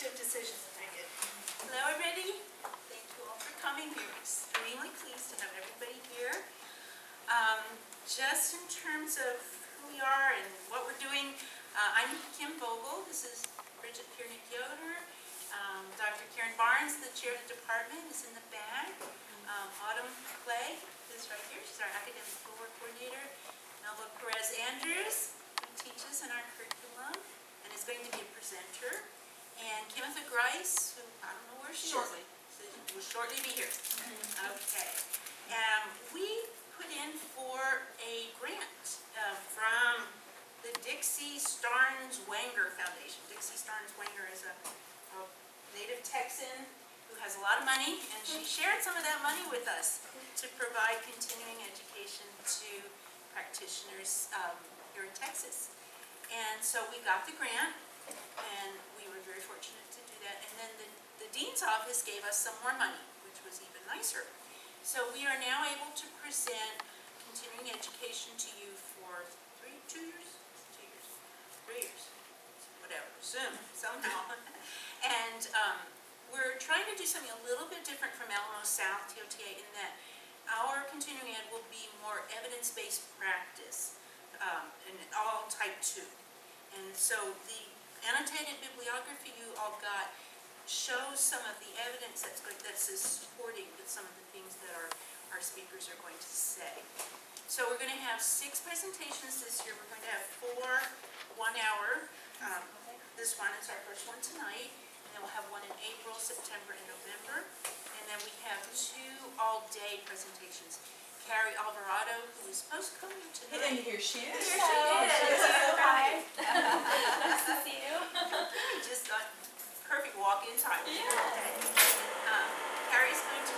Good decision. Thank you. Hello everybody. Thank you all for coming. We're extremely pleased to have everybody here. Just in terms of who we are and what we're doing, I'm Kim Vogel. This is Bridget Piernick-Yoder. Dr. Karen Barnes, the chair of the department, is in the back. Autumn Clay is right here. She's our academic floor coordinator. Melba Perez-Andrews, who teaches in our curriculum and is going to be a presenter. And Kimitha Grice, who I don't know where she is, will shortly be here. Okay. We put in for a grant from the Dixie Starnes Wenger Foundation. Dixie Starnes Wenger is a native Texan who has a lot of money, and she shared some of that money with us to provide continuing education to practitioners here in Texas. And so we got the grant, and we were very fortunate to do that. And then the Dean's office gave us some more money, which was even nicer. So we are now able to present continuing education to you for 3 years, whatever, soon, somehow. And we're trying to do something a little bit different from Alamo South TOTA in that our continuing ed will be more evidence-based practice, and all type 2. And so the annotated bibliography you all got shows some of the evidence that's supporting with some of the things that our speakers are going to say. So we're going to have 6 presentations this year. We're going to have 4 1-hour. This one is our first one tonight. And then we'll have one in April, September, and November. And then we have 2 all-day presentations. Carrie Alvarado, who is supposed to come tonight. And here she is. Here she is. Hi. Nice to see you. Just perfect walk-in time. Yeah. Okay. Carrie's going to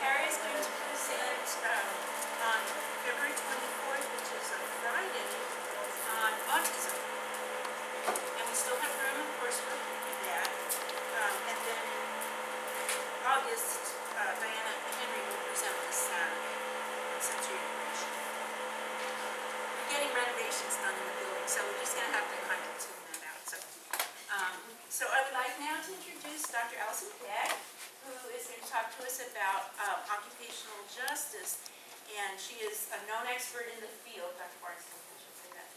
Carrie's going to present on February 24th, which is a Friday, on autism. And we still have room, of course, for that. And then in August, Diana Henry will present on Saturday on sensory integration. We're getting renovations done in the building, so we're just going to have to kind of tune that out. So I would like now to introduce Dr. Alison Beck, who is going to talk to us about occupational justice. And she is a known expert in the field. Dr. Barnes, I should say that.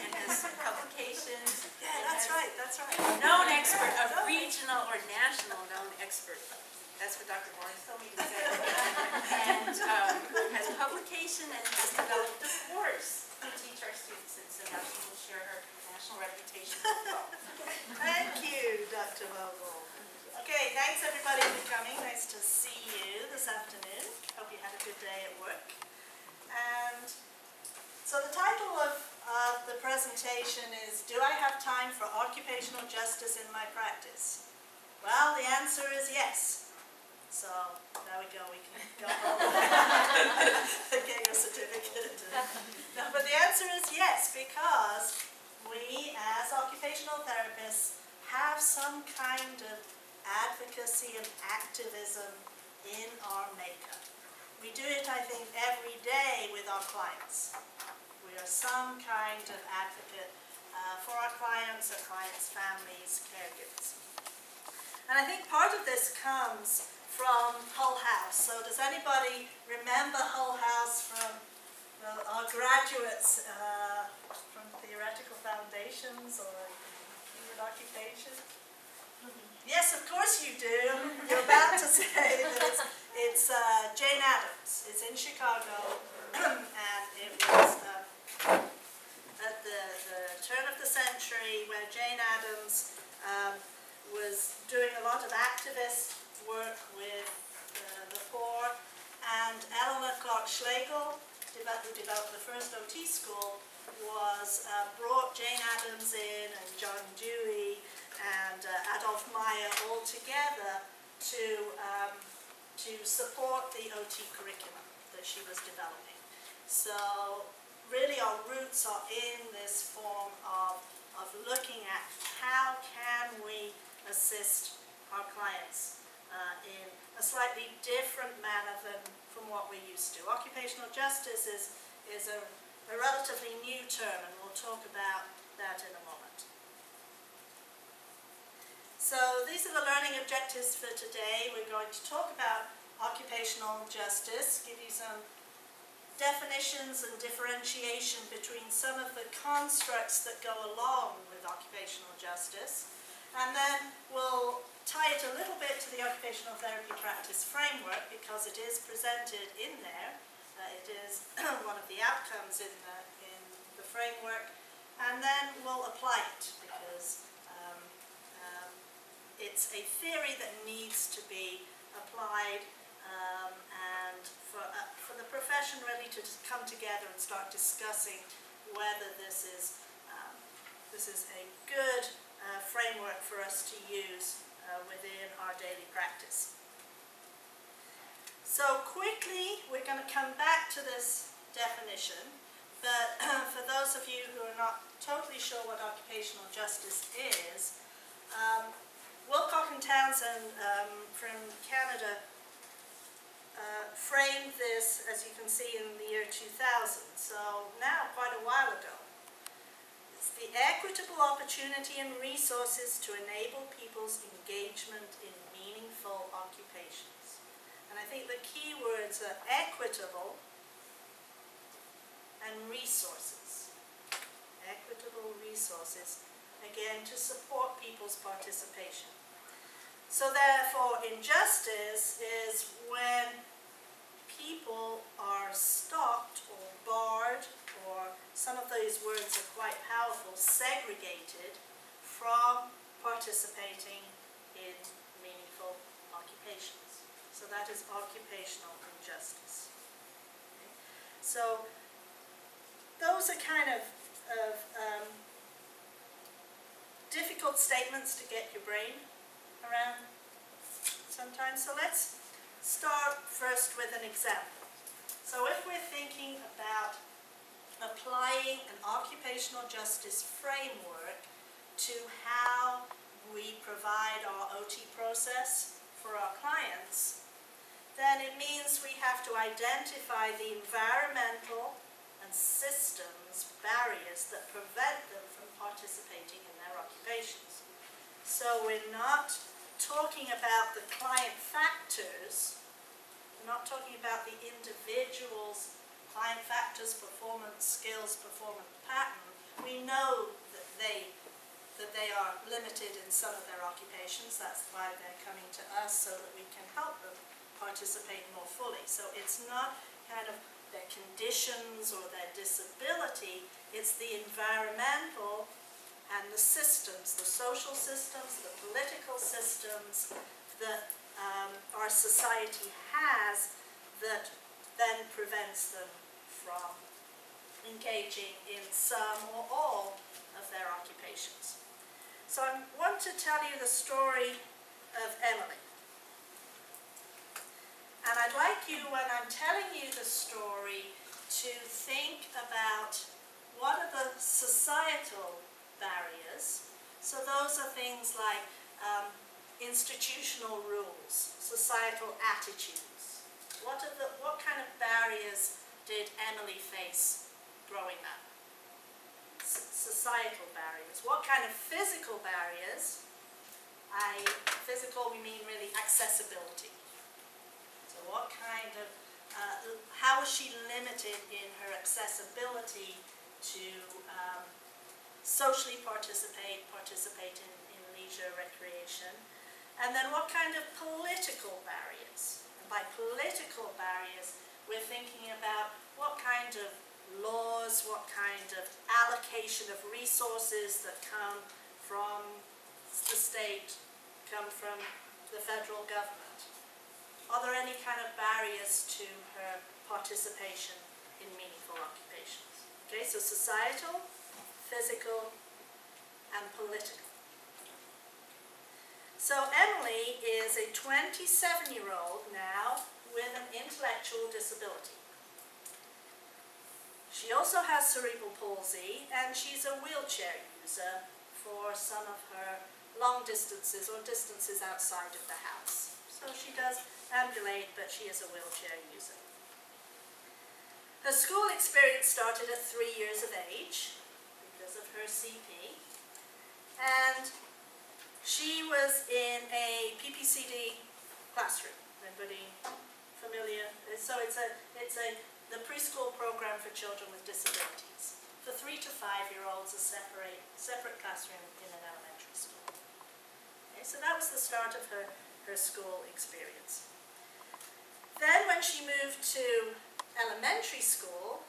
And has publications. Yeah, that's right, that's right. Known expert, a regional or national known expert. That's what Dr. Barnes told me to say. And has publication and has developed a course to teach our students. And so now she will share her national reputation as well. Thank you, Dr. Vogel. Okay, thanks everybody for coming. Nice to see you this afternoon. Hope you had a good day at work. And so the title of the presentation is, Do I have time for occupational justice in my practice? Well, the answer is yes. So there we go, we can go home and get your certificate. No, but the answer is yes, because we as occupational therapists have some kind of advocacy and activism in our makeup. We do it, I think, every day with our clients. We are some kind of advocate for our clients, families, caregivers. And I think part of this comes from Hull House. So does anybody remember Hull House from our graduates from theoretical foundations or human occupation? Yes, of course you do. You're about to say that it's Jane Addams. It's in Chicago, and it was at the turn of the century where Jane Addams was doing a lot of activist work with the poor, and Eleanor Clark Schlegel, who developed the first OT school, was brought Jane Addams in, and John Dewey, and Adolph Meyer all together to support the OT curriculum that she was developing. So really our roots are in this form of looking at how can we assist our clients in a slightly different manner than from what we're used to. Occupational justice is a relatively new term, and we'll talk about that in a moment. these are the learning objectives for today. We're going to talk about occupational justice, give you some definitions and differentiation between some of the constructs that go along with occupational justice, and then we'll tie it a little bit to the occupational therapy practice framework because it is presented in there. It is one of the outcomes in the framework, and then we'll apply it because it's a theory that needs to be applied, and for the profession really to just come together and start discussing whether this is a good framework for us to use within our daily practice. So quickly, we're going to come back to this definition, but for those of you who are not totally sure what occupational justice is, Wilcock and Townsend from Canada framed this, as you can see, in the year 2000, so now quite a while ago. It's the equitable opportunity and resources to enable people's engagement in meaningful occupations. And I think the key words are equitable and resources. Equitable resources, again, to support people's participation. So therefore, injustice is when people are stopped or barred, or some of these words are quite powerful, segregated from participating in meaningful occupations. So that is occupational injustice. Okay. So those are kind of difficult statements to get your brain around sometimes. So let's start first with an example. So if we're thinking about applying an occupational justice framework to how we provide our OT process for our clients, then it means we have to identify the environmental and systems barriers that prevent them from participating in their occupations. So we're not talking about the client factors, we're not talking about the individual's client factors, performance skills, performance pattern. We know that they are limited in some of their occupations. That's why they're coming to us, so that we can help them participate more fully. So it's not kind of their conditions or their disability, it's the environmental and the systems, the social systems, the political systems that our society has that then prevents them from engaging in some or all of their occupations. So I want to tell you the story of Emily. And I'd like you, when I'm telling you the story, to think about what are the societal barriers. So those are things like institutional rules, societal attitudes. What kind of barriers did Emily face growing up? Societal barriers. What kind of physical barriers? Physical, we mean really accessibility. So what kind of, how was she limited in her accessibility to socially participate in leisure recreation? And then what kind of political barriers? And by political barriers, we're thinking about what kind of laws, what kind of allocation of resources that come from the state, come from the federal government. Are there any kind of barriers to her participation in meaningful occupations? Okay, so societal, physical, and political. So Emily is a 27-year-old now with an intellectual disability. She also has cerebral palsy, and she's a wheelchair user for some of her long distances or distances outside of the house. So she does ambulate, but she is a wheelchair user. Her school experience started at 3 years of age because of her CP, and She was in a PPCD classroom. Anybody familiar? So it's the preschool program for children with disabilities. For 3 to 5-year-olds, a separate classroom in an elementary school. Okay, so that was the start of her school experience. Then when she moved to elementary school,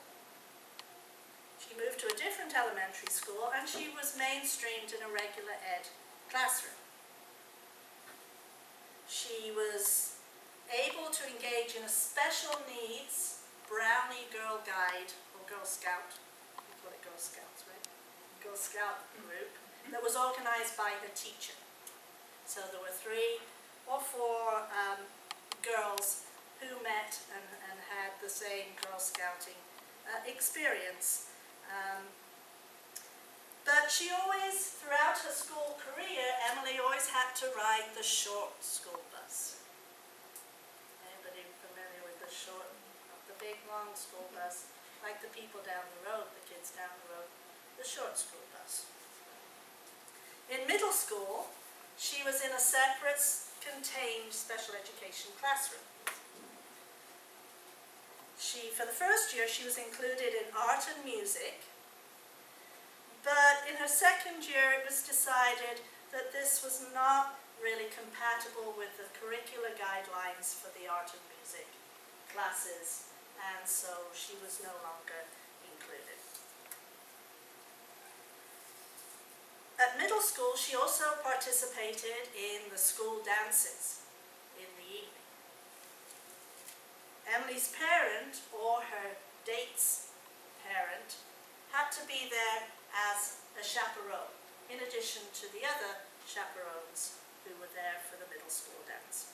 she moved to a different elementary school and she was mainstreamed in a regular ed classroom. She was able to engage in a special needs Brownie Girl Guide, or Girl Scout, we call it Girl Scouts, right? Girl Scout group that was organized by her teacher. So there were 3 or 4 girls who met and had the same Girl Scouting experience. But she always, throughout her school career, Emily always had to ride the short school bus. Anybody familiar with the short, not the big long school bus, like the people down the road, the kids down the road, the short school bus. In middle school, she was in a separate, contained special education classroom. For the first year, she was included in art and music, but in her second year, it was decided that this was not really compatible with the curricular guidelines for the art and music classes, and so she was no longer included. At middle school, she also participated in the school dances in the evening. Emily's parent, or her date's parent, had to be there as a chaperone, in addition to the other chaperones who were there for the middle school dance.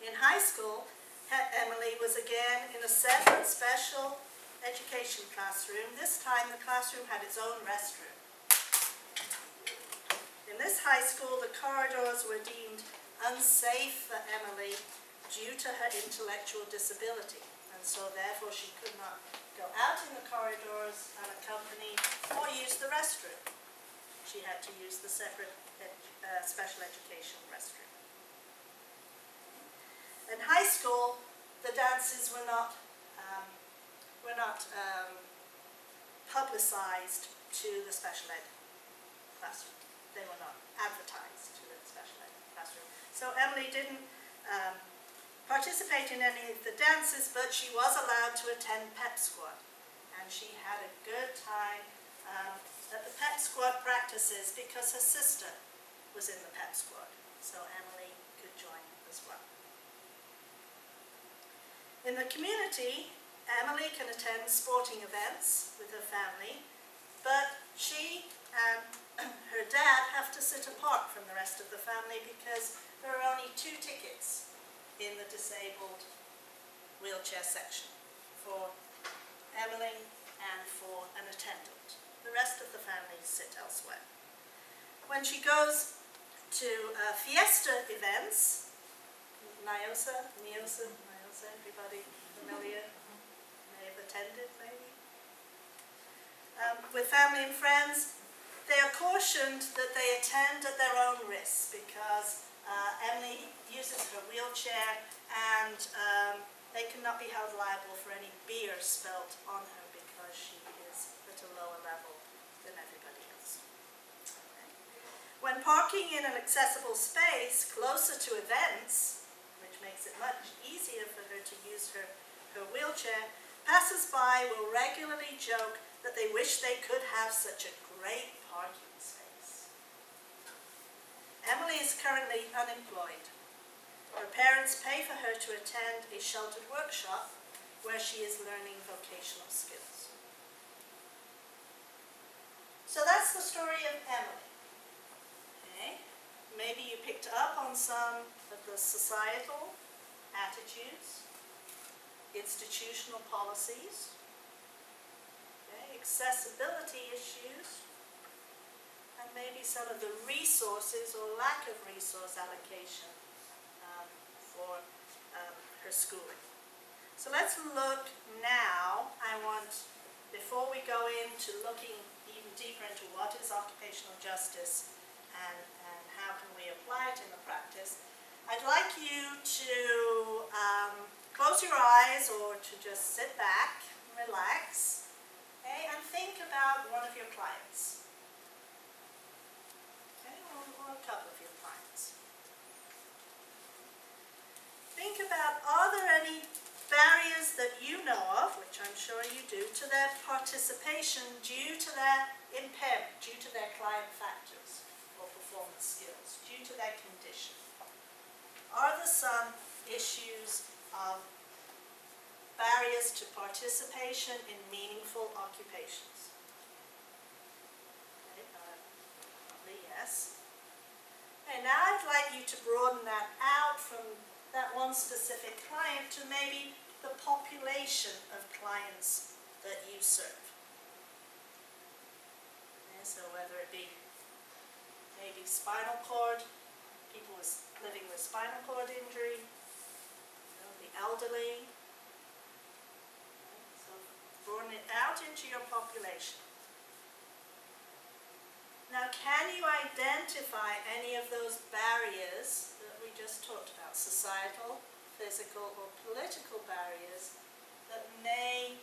In high school, Emily was again in a separate special education classroom. This time the classroom had its own restroom. In this high school, the corridors were deemed unsafe for Emily due to her intellectual disability, and so therefore she could not go out in the corridors and accompany or use the restroom. She had to use the separate special education restroom. In high school, the dances were not publicized to the special ed classroom. They were not advertised to the special ed classroom. So Emily didn't participate in any of the dances, but she was allowed to attend pep squad, and she had a good time at the pep squad practices because her sister was in the pep squad, so Emily could join as well. In the community, Emily can attend sporting events with her family, but she and her dad have to sit apart from the rest of the family because there are only 2 tickets in the disabled wheelchair section for Emily and for an attendant. The rest of the family sit elsewhere. When she goes to fiesta events, NIOSA, everybody familiar? May have attended, maybe? With family and friends, they are cautioned that they attend at their own risk because Emily uses her wheelchair and they cannot be held liable for any beer spilt on her because she is at a lower level than everybody else. Okay. When parking in an accessible space closer to events, which makes it much easier for her to use her wheelchair, passers-by will regularly joke that they wish they could have such a great parking space. Emily is currently unemployed. Her parents pay for her to attend a sheltered workshop where she is learning vocational skills. So that's the story of Emily. Okay. Maybe you picked up on some of the societal attitudes, institutional policies, okay, accessibility issues, and maybe some of the resources or lack of resource allocation for her schooling. So let's look now, before we go into looking even deeper into what is occupational justice and how can we apply it in the practice, I'd like you to close your eyes or to just sit back, relax, okay, and think about one of your clients, okay, or a couple of your clients. Think about, are there any barriers that you know of, which I'm sure you do, to their participation due to their impairment, due to their client factors or performance skills, due to their condition? Are there some issues of barriers to participation in meaningful occupations? Okay, probably yes. Okay, now I'd like you to broaden that out from that one specific client to maybe the population of clients that you serve. Okay, so whether it be maybe spinal cord, people living with spinal cord injury, the elderly. Okay, so broaden it out into your population. Now, can you identify any of those barriers that we just talked about, societal, physical, or political barriers that may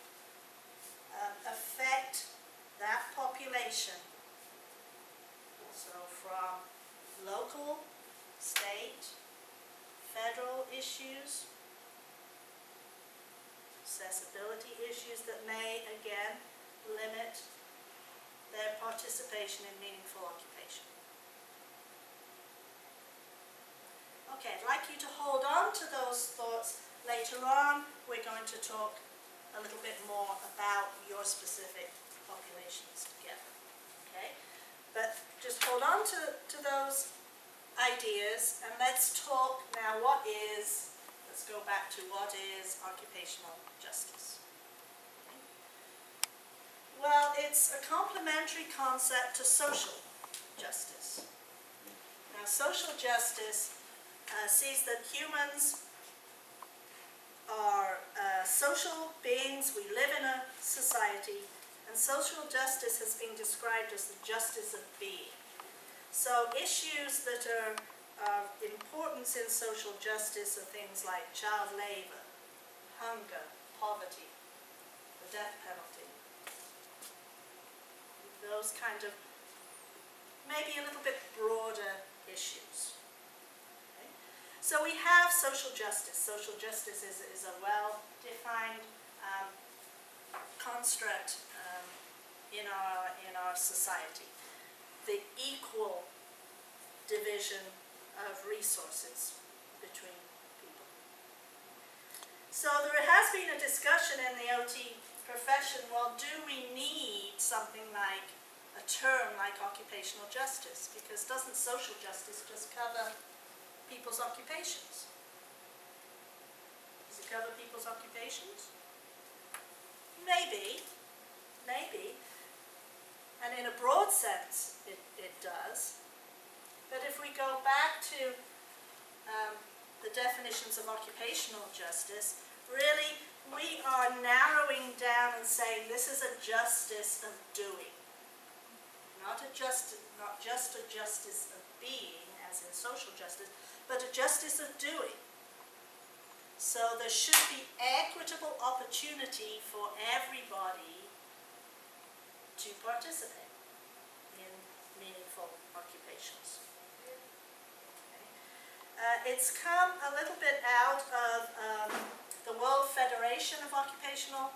affect that population? So from local, state, federal issues, accessibility issues that may, again, limit their participation in meaningful occupation. Okay, I'd like you to hold on to those thoughts. Later on, we're going to talk a little bit more about your specific populations together. Okay, but just hold on to those ideas, and let's talk now let's go back to what is occupational justice. Well, it's a complementary concept to social justice. Now, social justice sees that humans are social beings. We live in a society, and social justice has been described as the justice of being. So issues that are of importance in social justice are things like child labor, hunger, poverty, the death penalty. Those kind of maybe a little bit broader issues. Okay. So we have social justice. Social justice is a well-defined construct in our society. The equal division of resources between people. So there has been a discussion in the OT profession, well, do we need something like a term like occupational justice? Because doesn't social justice just cover people's occupations? Does it cover people's occupations? Maybe. And in a broad sense, it does. But if we go back to the definitions of occupational justice, really, we are narrowing down and saying this is a justice of doing, not just a justice of being, as in social justice, but a justice of doing. So there should be equitable opportunity for everybody to participate in meaningful occupations. Okay. It's come a little bit out of the World Federation of Occupational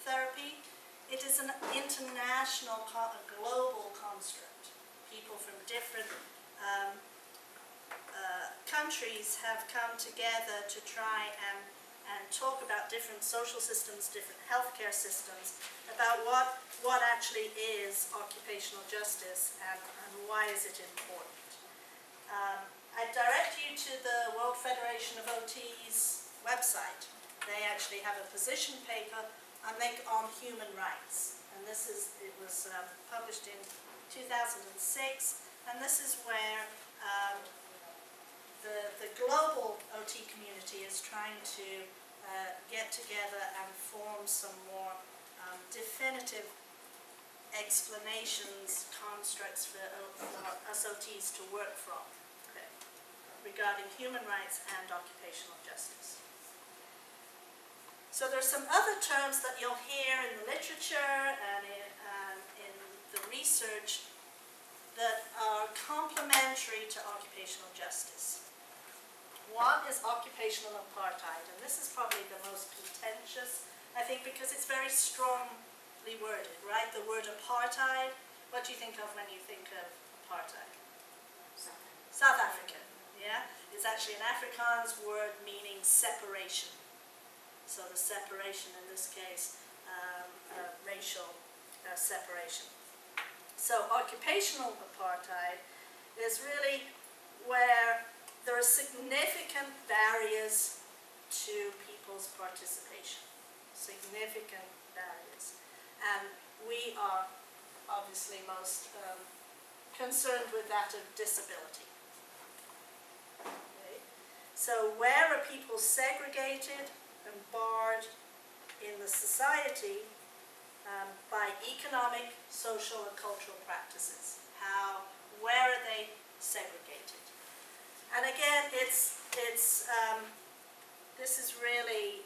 Therapy. It is an international, a global construct. People from different countries have come together to try and talk about different social systems, different healthcare systems, about what actually is occupational justice and why is it important. I direct you to the World Federation of OT's website. They actually have a position paper on human rights, and it was published in 2006, and this is where the global OT community is trying to get together and form some more definitive explanations, constructs for SOTs to work from, okay, regarding human rights and occupational justice. So there's some other terms that you'll hear in the literature and in the research that are complementary to occupational justice. One is occupational apartheid, and this is probably the most contentious, I think, because it's very strongly worded, right? The word apartheid, what do you think of when you think of apartheid? South African, yeah? It's actually an Afrikaans word meaning separation. So the separation, in this case, racial separation. So occupational apartheid is really where there are significant barriers to people's participation. Significant barriers. And we are obviously most concerned with that of disability. Okay. So where are people segregated and barred in the society by economic, social, and cultural practices? Where are they segregated? And again, this is really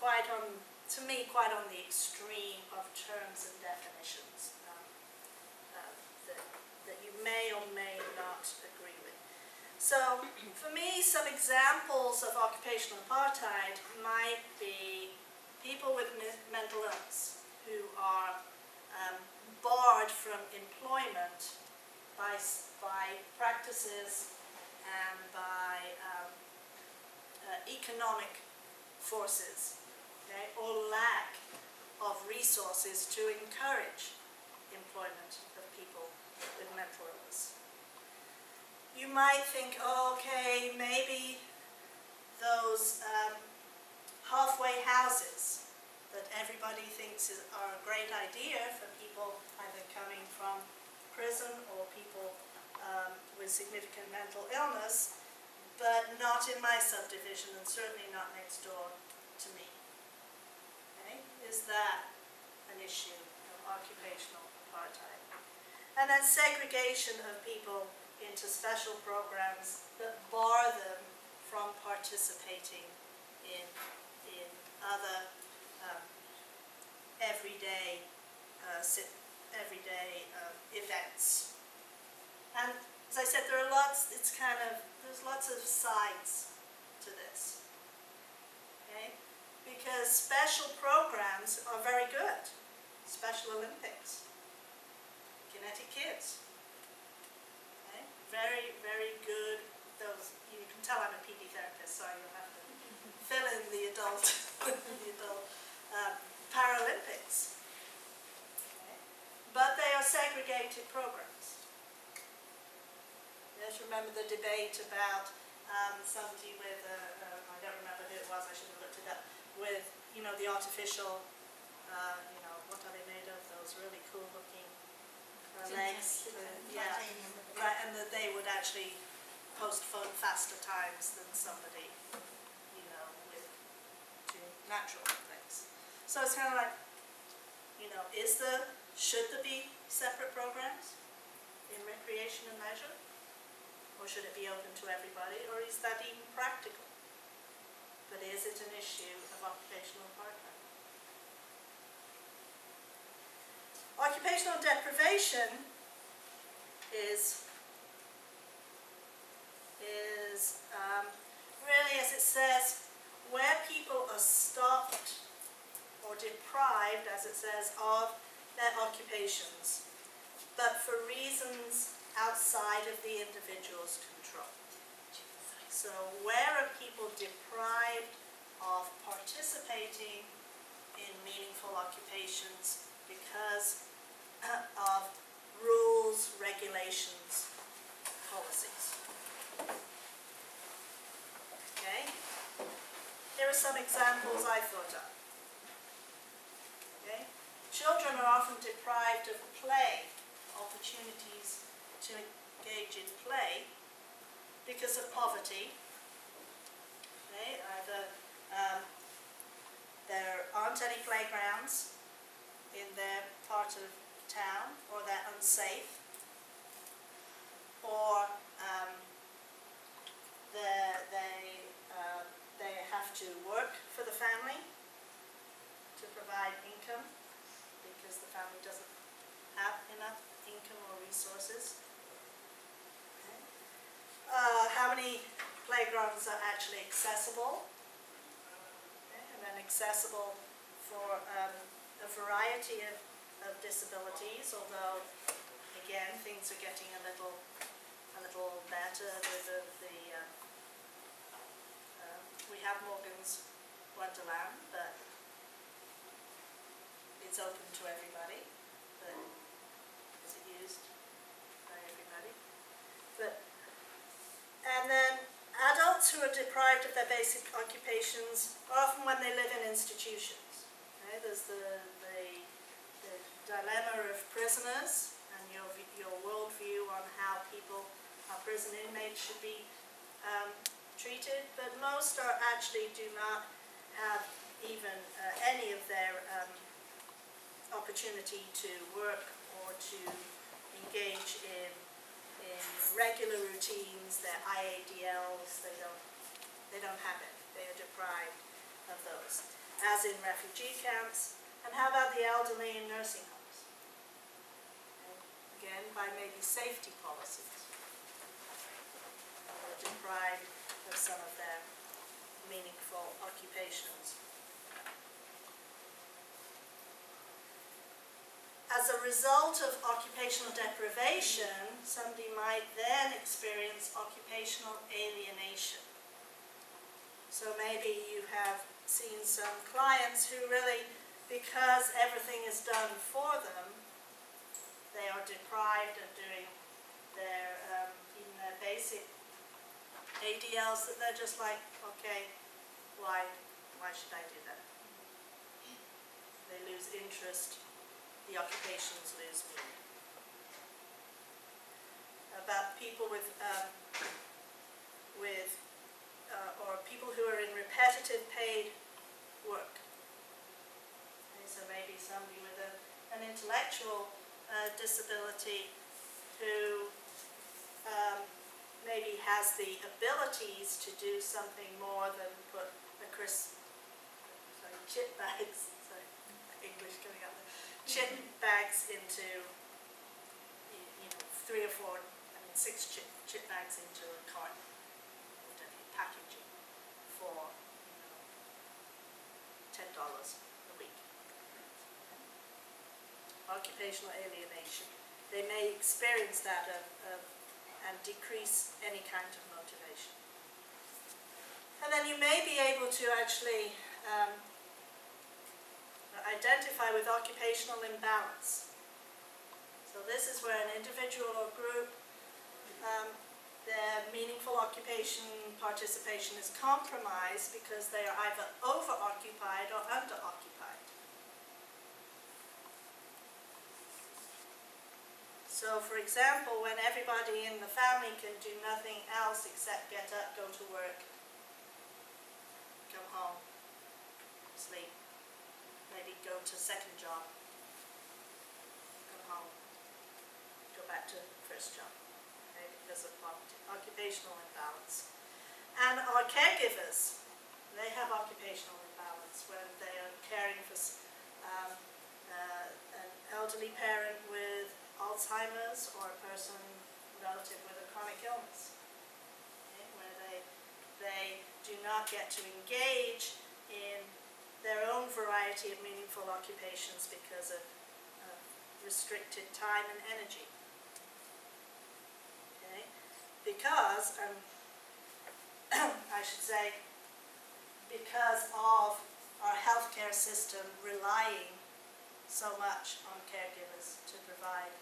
quite on, to me, quite on the extreme of terms and definitions that you may or may not agree with. So, for me, some examples of occupational apartheid might be people with mental illness who are barred from employment by practices and by economic forces, okay, or lack of resources to encourage employment of people with mental illness. You might think, oh, okay, maybe those halfway houses that everybody thinks are a great idea for people either coming from prison or people with significant mental illness, but not in my subdivision and certainly not next door to me. Okay? Is that an issue of occupational apartheid? And then segregation of people into special programs that bar them from participating in other everyday events. And as I said, there's lots of sides to this. Okay? Because special programs are very good. Special Olympics, Kinetic Kids. Okay? Very, very good. Those, you can tell I'm a PD therapist, so you'll have to fill in the adult Paralympics. Okay? But they are segregated programs. Let's remember the debate about somebody with, I don't remember who it was, I should have looked it up, with, the artificial, what are they made of? Those really cool looking legs. Yeah, right, and that they would actually post faster times than somebody, with two natural legs. So it's kind of like, should there be separate programs in recreation and leisure? Or should it be open to everybody? Or is that even practical? But is it an issue of occupational apartheid? Occupational deprivation is really, as it says, where people are stopped or deprived, as it says, of their occupations, but for reasons outside of the individual's control. So where are people deprived of participating in meaningful occupations because of rules, regulations, policies? Okay? Here are some examples I thought of. Okay? Children are often deprived of play, opportunities to engage in play, because of poverty. Okay? Either there aren't any playgrounds in their part of town, or they're unsafe. or they have to work for the family to provide income because the family doesn't have enough income or resources. Okay. How many playgrounds are actually accessible? Okay. And then accessible for a variety of disabilities, although again things are getting a little better with we have Morgan's Wonderland, but it's open to everybody, but is it used by everybody? And then adults who are deprived of their basic occupations, often when they live in institutions. Okay? There's the dilemma of prisoners and your worldview on how prison inmates should be treated, but most are actually do not have even any of their opportunity to work or to engage in regular routines, their IADLs, they don't have it. They are deprived of those, as in refugee camps. And how about the elderly in nursing homes? And again, by maybe safety policies. They're deprived of some of their meaningful occupations. As a result of occupational deprivation, somebody might then experience occupational alienation. So maybe you have seen some clients who really, because everything is done for them, they are deprived of doing their even their basic ADLs, that they're just like, okay, why should I do that? They lose interest. The occupations lose meaning. About people or people who are in repetitive paid work. Okay, so maybe somebody with an intellectual disability who maybe has the abilities to do something more than put chip bags. Sorry, English coming out there. Chip bags into, 3 or 4, 6 chip bags into a carton, packaging for $10 a week. Occupational alienation. They may experience that and decrease any kind of motivation. And then you may be able to actually identify with occupational imbalance. So this is where an individual or group, their meaningful occupation participation is compromised because they are either over-occupied or under-occupied. So for example, when everybody in the family can do nothing else except get up, go to work, come home, sleep, maybe go to second job, come home, go back to first job, okay, because of poverty, occupational imbalance. And our caregivers, they have occupational imbalance when they are caring for an elderly parent with Alzheimer's or a person relative with a chronic illness, okay, where they do not get to engage in their own variety of meaningful occupations because of restricted time and energy. Okay? Because, I should say, because of our healthcare system relying so much on caregivers to provide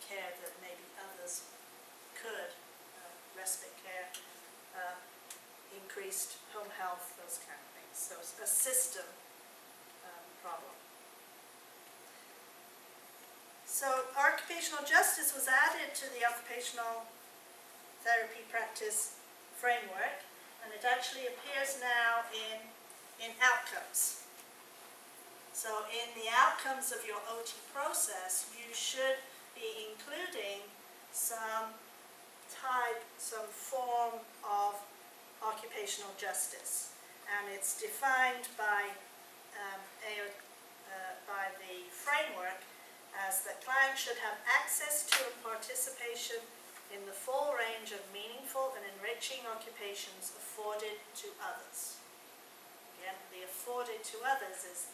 care that maybe others could, respite care, increased home health, those kind of things. So it's a system problem. So occupational justice was added to the occupational therapy practice framework, and it actually appears now in outcomes. So in the outcomes of your OT process, you should be including some type, some form of occupational justice. And it's defined by the framework as that clients should have access to and participation in the full range of meaningful and enriching occupations afforded to others. Again, the afforded to others is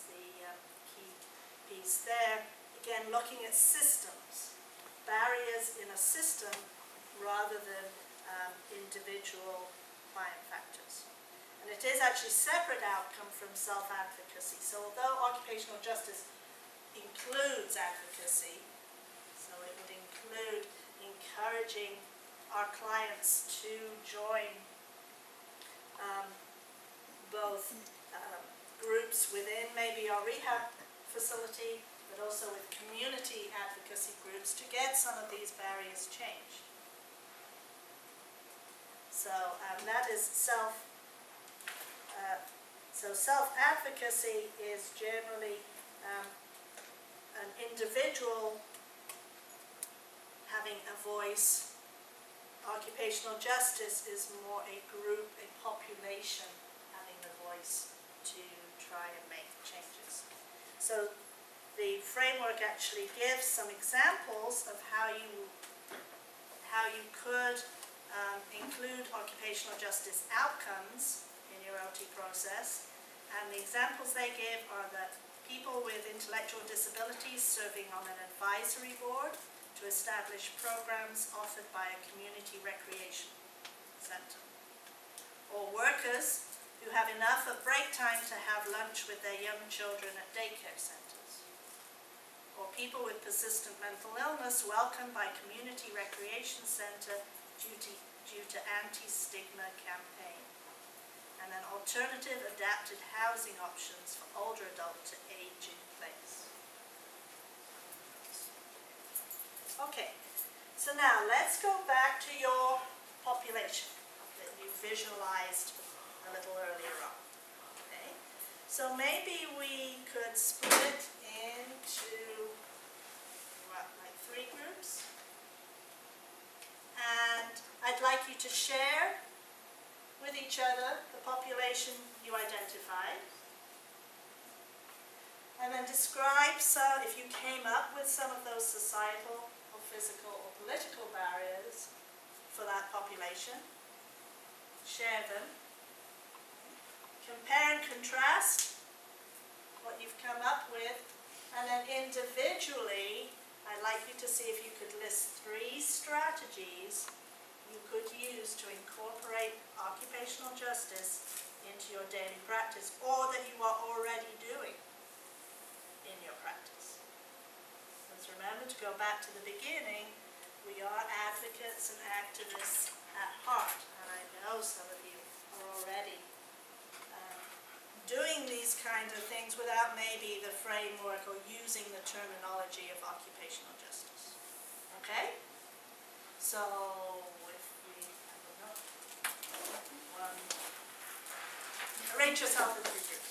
the key piece there. Again, looking at systems, barriers in a system rather than individual client factors. And it is actually separate outcome from self-advocacy. So although occupational justice includes advocacy, so it would include encouraging our clients to join both groups within maybe our rehab facility, but also with community advocacy groups to get some of these barriers changed. So that is self-advocacy is generally an individual having a voice. Occupational justice is more a group, a population having the voice to try and make changes. So the framework actually gives some examples of how you could include occupational justice outcomes in your OT process. And the examples they give are that people with intellectual disabilities serving on an advisory board to establish programs offered by a community recreation center. Or workers who have enough of break time to have lunch with their young children at daycare centers. Or people with persistent mental illness welcomed by community recreation center due to anti-stigma campaign. And then alternative adapted housing options for older adults to age in place. Okay, so now let's go back to your population that you visualized a little earlier on. Okay, so maybe we could split into what, like 3 groups, and I'd like you to share with each other the population you identified, and then describe, so if you came up with some of those societal or physical or political barriers for that population, share them, compare and contrast what you've come up with, and then individually I'd like you to see if you could list 3 strategies you could use to incorporate occupational justice into your daily practice, or that you are already doing in your practice. Let's remember to go back to the beginning. We are advocates and activists at heart, and I know some of you are already doing these kinds of things without maybe the framework or using the terminology of occupational justice. Okay? So arrange yourself in 3 groups.